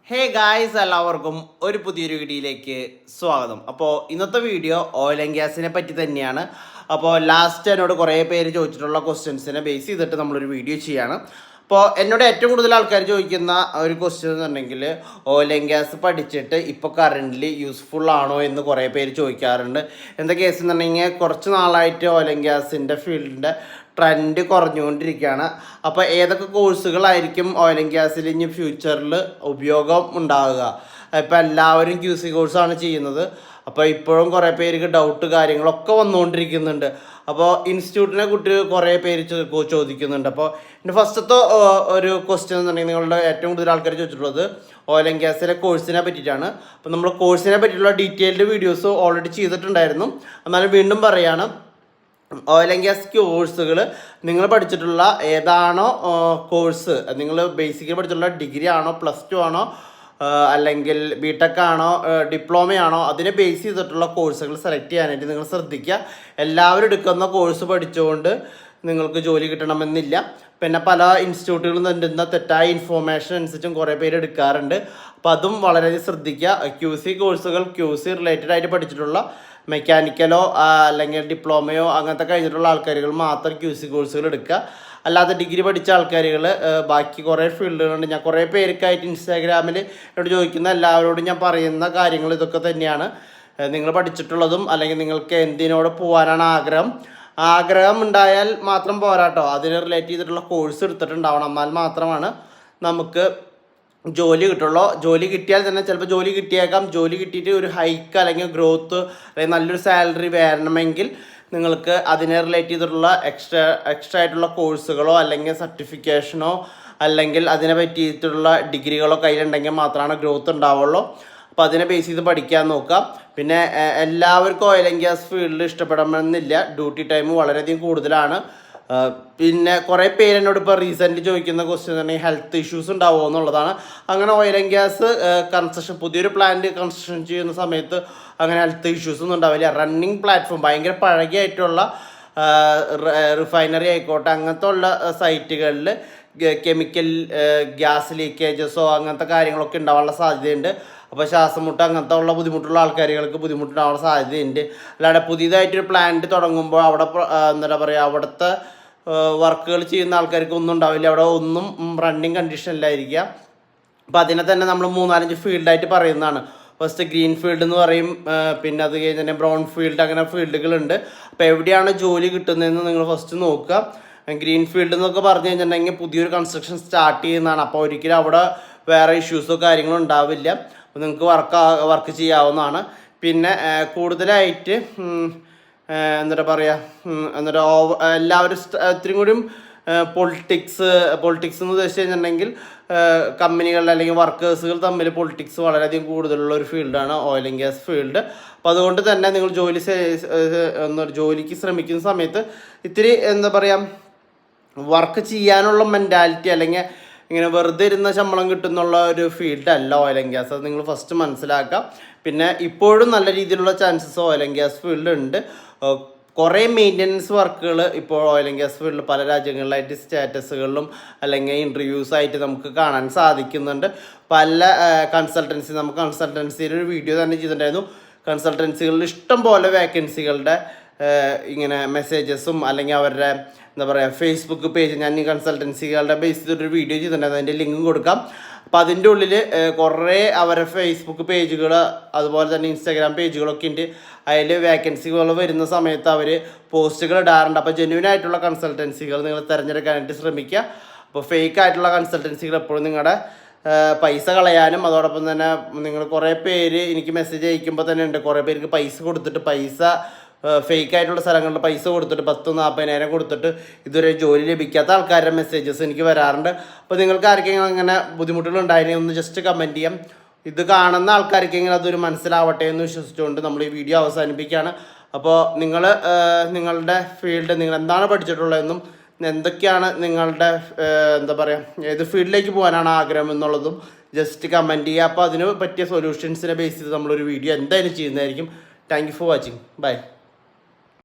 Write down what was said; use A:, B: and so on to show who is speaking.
A: Hey guys, എല്ലാവർക്കും ഒരു പുതിയൊരു വീഡിയോയിലേക്ക് സ്വാഗതം. അപ്പോൾ ഇന്നത്തെ വീഡിയോ ഓയിൽ ആൻഡ് ഗ്യാസിനെ പറ്റി തന്നെയാണ്. അപ്പോൾ ലാസ്റ്റ് എന്നോട് കുറേ പേര് ചോദിച്ചിട്ടുള്ള ക്വസ്റ്റ്യൻസിനെ ബേസ് ചെയ്തിട്ട് നമ്മളൊരു വീഡിയോ ചെയ്യാണ്. അപ്പോൾ എന്നോട് ഏറ്റവും കൂടുതൽ ആൾക്കാർ ചോദിക്കുന്ന ഒരു ക്വസ്റ്റ്യൻ എന്നുണ്ടെങ്കിൽ ഓയിൽ ആൻഡ് ഗ്യാസ് പഠിച്ചിട്ട് ഇപ്പോൾ കറൻ്റ്ലി യൂസ്ഫുൾ ആണോ എന്ന് കുറേ പേര് ചോദിക്കാറുണ്ട്. എന്താ കേസ് എന്നുണ്ടെങ്കിൽ കുറച്ച് നാളായിട്ട് ഓയിൽ ആൻഡ് ഗ്യാസിൻ്റെ ഫീൽഡിൻ്റെ ട്രെൻഡ് കുറഞ്ഞുകൊണ്ടിരിക്കുകയാണ്. അപ്പോൾ ഏതൊക്കെ കോഴ്സുകളായിരിക്കും ഓയിൽ ആൻഡ് ഗ്യാസിൽ ഇനി ഫ്യൂച്ചറിൽ ഉപയോഗം ഉണ്ടാവുക? ഇപ്പോൾ എല്ലാവരും QC കോഴ്സാണ് ചെയ്യുന്നത്. അപ്പോൾ ഇപ്പോഴും കുറേ പേർക്ക് ഡൗട്ട് കാര്യങ്ങളൊക്കെ വന്നുകൊണ്ടിരിക്കുന്നുണ്ട്. അപ്പോൾ ഇൻസ്റ്റിറ്റ്യൂട്ടിനെ കുറിച്ച് കുറേ പേര് ചോദിക്കുന്നുണ്ട്. അപ്പോൾ എൻ്റെ ഫസ്റ്റത്തെ ഒരു ക്വസ്റ്റ്യൻ എന്നുണ്ടെങ്കിൽ നിങ്ങളുടെ ഏറ്റവും കൂടുതൽ ആൾക്കാർ ചോദിച്ചിട്ടുള്ളത് ഓയിൽ ആൻഡ് ഗ്യാസിലെ കോഴ്സിനെ പറ്റിയിട്ടാണ്. അപ്പോൾ നമ്മൾ കോഴ്സിനെ പറ്റിയിട്ടുള്ള ഡീറ്റെയിൽഡ് വീഡിയോസ് ഓൾറെഡി ചെയ്തിട്ടുണ്ടായിരുന്നു. എന്നാലും വീണ്ടും പറയുകയാണ്, ഓയിൽ ആൻഡ് ഗ്യാസ് കോഴ്സുകൾ നിങ്ങൾ പഠിച്ചിട്ടുള്ള ഏതാണോ കോഴ്സ്, നിങ്ങൾ ബേസിക്കലി പഠിച്ചിട്ടുള്ള ഡിഗ്രി ആണോ, +2 ആണോ, അല്ലെങ്കിൽ BTech ആണോ, ഡിപ്ലോമയാണോ, അതിനെ ബേസ് ചെയ്തിട്ടുള്ള കോഴ്സുകൾ സെലക്ട് ചെയ്യാനായിട്ട് നിങ്ങൾ ശ്രദ്ധിക്കുക. എല്ലാവരും എടുക്കുന്ന കോഴ്സ് പഠിച്ചുകൊണ്ട് നിങ്ങൾക്ക് ജോലി കിട്ടണമെന്നില്ല. പിന്നെ പല ഇൻസ്റ്റിറ്റ്യൂട്ടുകളും നൽകുന്ന തെറ്റായ ഇൻഫോർമേഷൻ അനുസരിച്ചും കുറേ പേര് എടുക്കാറുണ്ട്. അപ്പോൾ അതും വളരെ ശ്രദ്ധിക്കുക. QC കോഴ്സുകൾ QC റിലേറ്റഡ് ആയിട്ട് പഠിച്ചിട്ടുള്ള മെക്കാനിക്കലോ അല്ലെങ്കിൽ ഡിപ്ലോമയോ അങ്ങനത്തെ കഴിഞ്ഞിട്ടുള്ള ആൾക്കാരുകൾ മാത്രം QC കോഴ്സുകൾ എടുക്കുക. അല്ലാതെ ഡിഗ്രി പഠിച്ച ആൾക്കാരുകൾ ബാക്കി കുറേ ഫീൽഡുകളുണ്ട്. ഞാൻ കുറേ പേർക്കായിട്ട് ഇൻസ്റ്റാഗ്രാമിൽ എന്നോട് ചോദിക്കുന്ന എല്ലാവരോടും ഞാൻ പറയുന്ന കാര്യങ്ങൾ ഇതൊക്കെ തന്നെയാണ്. നിങ്ങൾ പഠിച്ചിട്ടുള്ളതും അല്ലെങ്കിൽ നിങ്ങൾക്ക് എന്തിനോട് പോകാനാണ് ആഗ്രഹം ഉണ്ടായാൽ മാത്രം പോരാട്ടോ, അതിന് റിലേറ്റ് ചെയ്തിട്ടുള്ള കോഴ്സ് എടുത്തിട്ടുണ്ടാവണം. എന്നാൽ മാത്രമാണ് നമുക്ക് ജോലി കിട്ടുള്ളൂ. ജോലി കിട്ടിയാൽ തന്നെ ചിലപ്പോൾ ജോലി കിട്ടിയേക്കാം. ജോലി കിട്ടിയിട്ട് ഒരു ഹൈക്ക് അല്ലെങ്കിൽ ഗ്രോത്ത് അല്ലെങ്കിൽ നല്ലൊരു സാലറി വരണമെങ്കിൽ നിങ്ങൾക്ക് അതിനെ റിലേറ്റ് ചെയ്തിട്ടുള്ള എക്സ്ട്രാ ആയിട്ടുള്ള കോഴ്സുകളോ അല്ലെങ്കിൽ സർട്ടിഫിക്കേഷനോ അല്ലെങ്കിൽ അതിനെ പറ്റിയിട്ടുള്ള ഡിഗ്രികളോ കയ്യിലുണ്ടെങ്കിൽ മാത്രമാണ് ഗ്രോത്ത് ഉണ്ടാവുള്ളൂ. അപ്പോൾ അതിനെ ബേസ് ചെയ്ത് പഠിക്കാൻ നോക്കാം. പിന്നെ എല്ലാവർക്കും ഓയിൽ ആൻഡ് ഗ്യാസ് ഫീൽഡിൽ ഇഷ്ടപ്പെടണമെന്നില്ല. ഡ്യൂട്ടി ടൈം വളരെയധികം കൂടുതലാണ്. പിന്നെ കുറേ പേര് എന്നോട് ഇപ്പോൾ റീസെൻ്റ് ചോദിക്കുന്ന ക്വസ്റ്റ്യൻ തന്നെ ഹെൽത്ത് ഇഷ്യൂസ് ഉണ്ടാവുമോ എന്നുള്ളതാണ്. അങ്ങനെ ഓയിൽ ആൻഡ് ഗ്യാസ് കൺസ്ട്രക്ഷൻ, പുതിയൊരു പ്ലാന്റ് കൺസ്ട്രക്ഷൻ ചെയ്യുന്ന സമയത്ത് അങ്ങനെ ഹെൽത്ത് ഇഷ്യൂസ് ഒന്നും ഉണ്ടാവില്ല. റണ്ണിങ് പ്ലാറ്റ്ഫോം, ഭയങ്കര പഴകിയായിട്ടുള്ള റിഫൈനറി ആയിക്കോട്ടെ, അങ്ങനത്തെ ഉള്ള സൈറ്റുകളിൽ കെമിക്കൽ ഗ്യാസ് ലീക്കേജസോ അങ്ങനത്തെ കാര്യങ്ങളൊക്കെ ഉണ്ടാവാനുള്ള സാധ്യതയുണ്ട്. അപ്പോൾ ശ്വാസമുട്ട് അങ്ങനത്തെ ഉള്ള ബുദ്ധിമുട്ടുള്ള ആൾക്കാരുകൾക്ക് ബുദ്ധിമുട്ടുണ്ടാവാനുള്ള സാധ്യതയുണ്ട്. അല്ലാതെ പുതിയതായിട്ടൊരു പ്ലാന്റ് തുടങ്ങുമ്പോൾ അവിടെ എന്താ പറയുക, അവിടുത്തെ വർക്കുകൾ ചെയ്യുന്ന ആൾക്കാർക്ക് ഒന്നും ഉണ്ടാവില്ല. അവിടെ ഒന്നും റണ്ണിങ് കണ്ടീഷനിലായിരിക്കുക. അപ്പോൾ അതിനെ തന്നെ നമ്മൾ 3-4 ഫീൽഡായിട്ട് പറയുന്നതാണ്. ഫസ്റ്റ് ഗ്രീൻ ഫീൽഡ് എന്ന് പറയും, പിന്നെ അത് കഴിഞ്ഞ് തന്നെ ബ്രൗൺ ഫീൽഡ്, അങ്ങനെ ഫീൽഡുകളുണ്ട്. അപ്പോൾ എവിടെയാണ് ജോലി കിട്ടുന്നതെന്ന് നിങ്ങൾ ഫസ്റ്റ് നോക്കുക. ഗ്രീൻ ഫീൽഡ് എന്നൊക്കെ പറഞ്ഞു കഴിഞ്ഞിട്ടുണ്ടെങ്കിൽ പുതിയൊരു കൺസ്ട്രക്ഷൻ സ്റ്റാർട്ട് ചെയ്യുന്നതാണ്. അപ്പോൾ ഒരിക്കലും അവിടെ വേറെ ഇഷ്യൂസോ കാര്യങ്ങളോ ഉണ്ടാവില്ല. അപ്പോൾ നിങ്ങൾക്ക് വർക്ക് ചെയ്യാവുന്നതാണ്. പിന്നെ കൂടുതലായിട്ട് എന്നിട്ട് പറയുക, എന്നിട്ട് എല്ലാവരും ഇത്തിരി കൂടിയും പൊളിറ്റിക്സ് എന്ന് ഉദ്ദേശിച്ച് കഴിഞ്ഞിട്ടുണ്ടെങ്കിൽ കമ്പനികൾ അല്ലെങ്കിൽ വർക്കേഴ്സുകൾ തമ്മിൽ പൊളിറ്റിക്സ് വളരെയധികം കൂടുതലുള്ള ഒരു ഫീൽഡാണ് ഓയിൽ ആൻഡ് ഗ്യാസ് ഫീൽഡ്. അപ്പോൾ അതുകൊണ്ട് തന്നെ നിങ്ങൾ ജോലിക്ക് ശ്രമിക്കുന്ന സമയത്ത് ഇത്തിരി എന്താ പറയുക, വർക്ക് ചെയ്യാനുള്ള മെൻറ്റാലിറ്റി അല്ലെങ്കിൽ ഇങ്ങനെ വെറുതെ ഇരുന്ന ശമ്പളം കിട്ടുന്നുള്ള ഒരു ഫീൽഡല്ല ഓയിൽ ആൻഡ് ഗ്യാസ്. അത് നിങ്ങൾ ഫസ്റ്റ് മനസ്സിലാക്കുക. പിന്നെ ഇപ്പോഴും നല്ല രീതിയിലുള്ള ചാൻസസ് ഓയിൽ ആൻഡ് ഗ്യാസ് ഫീൽഡിലുണ്ട്. കുറേ മെയിൻ്റനൻസ് വർക്കുകൾ ഇപ്പോൾ ഓയിൽ ആൻഡ് ഗ്യാസ് ഫീൽഡിൽ പല രാജ്യങ്ങളിലായിട്ട് സ്റ്റാറ്റസുകളിലും അല്ലെങ്കിൽ ഇൻ്റർവ്യൂസായിട്ട് നമുക്ക് കാണാൻ സാധിക്കുന്നുണ്ട്. പല നമുക്ക് കൺസൾട്ടൻസിയുടെ ഒരു വീഡിയോ തന്നെ ചെയ്തിട്ടുണ്ടായിരുന്നു. കൺസൾട്ടൻസികളിൽ ഇഷ്ടം പോലെ വേക്കൻസികളുടെ ഇങ്ങനെ മെസ്സേജസും അല്ലെങ്കിൽ അവരുടെ എന്താ പറയുക ഫേസ്ബുക്ക് പേജ്, ഞാൻ ഈ കൺസൾട്ടൻസികളുടെ ബേസ് ചെയ്തിട്ടൊരു വീഡിയോ ചെയ്തിട്ടുണ്ടായിരുന്നു. അതിൻ്റെ ലിങ്കും കൊടുക്കാം. അപ്പോൾ അതിൻ്റെ ഉള്ളിൽ കുറേ അവരുടെ ഫേസ്ബുക്ക് പേജുകൾ അതുപോലെ തന്നെ ഇൻസ്റ്റാഗ്രാം പേജുകളൊക്കെ ഉണ്ട്. അതിൽ വേക്കൻസികൾ വരുന്ന സമയത്ത് അവർ പോസ്റ്റുകൾ ഇടാറുണ്ട്. അപ്പോൾ ജെന്യൂൻ ആയിട്ടുള്ള കൺസൾട്ടൻസികൾ നിങ്ങൾ തിരഞ്ഞെടുക്കാനായിട്ട് ശ്രമിക്കുക. അപ്പോൾ ഫേക്ക് ആയിട്ടുള്ള കൺസൾട്ടൻസികൾ എപ്പോഴും നിങ്ങളുടെ പൈസ കളയാനും, അതോടൊപ്പം തന്നെ നിങ്ങൾ കുറേ പേര് എനിക്ക് മെസ്സേജ് അയക്കുമ്പോൾ തന്നെ ഉണ്ട് കുറേ പേർക്ക് പൈസ കൊടുത്തിട്ട് ഫേക്ക് ആയിട്ടുള്ള സ്ഥലങ്ങളിൽ പൈസ കൊടുത്തിട്ട് 10,000-40,000 കൊടുത്തിട്ട് ഇതുവരെ ജോലി ലഭിക്കാത്ത ആൾക്കാരുടെ മെസ്സേജസ് എനിക്ക് വരാറുണ്ട്. അപ്പോൾ നിങ്ങൾക്ക് ആർക്കെങ്കിലും അങ്ങനെ ബുദ്ധിമുട്ടുകൾ ഉണ്ടായിരുന്നെങ്കിൽ ഒന്ന് ജസ്റ്റ് കമൻറ്റ് ചെയ്യാം. ഇത് കാണുന്ന ആൾക്കാർക്കെങ്കിലും അതൊരു മനസ്സിലാവട്ടെ എന്ന് വിശ്വസിച്ചുകൊണ്ട് നമ്മൾ ഈ വീഡിയോ അവസാനിപ്പിക്കുകയാണ്. അപ്പോൾ നിങ്ങളുടെ ഫീൽഡ് നിങ്ങൾ എന്താണ് പഠിച്ചിട്ടുള്ളതെന്നും എന്തൊക്കെയാണ് നിങ്ങളുടെ എന്താ പറയുക ഏത് ഫീൽഡിലേക്ക് പോകാനാണ് ആഗ്രഹം എന്നുള്ളതും ജസ്റ്റ് കമൻറ്റ് ചെയ്യുക. അപ്പോൾ അതിന് പറ്റിയ സൊല്യൂഷൻസിനെ ബേസ് ചെയ്ത് നമ്മളൊരു വീഡിയോ എന്തായാലും ചെയ്യുന്നതായിരിക്കും. Thank you for watching. By.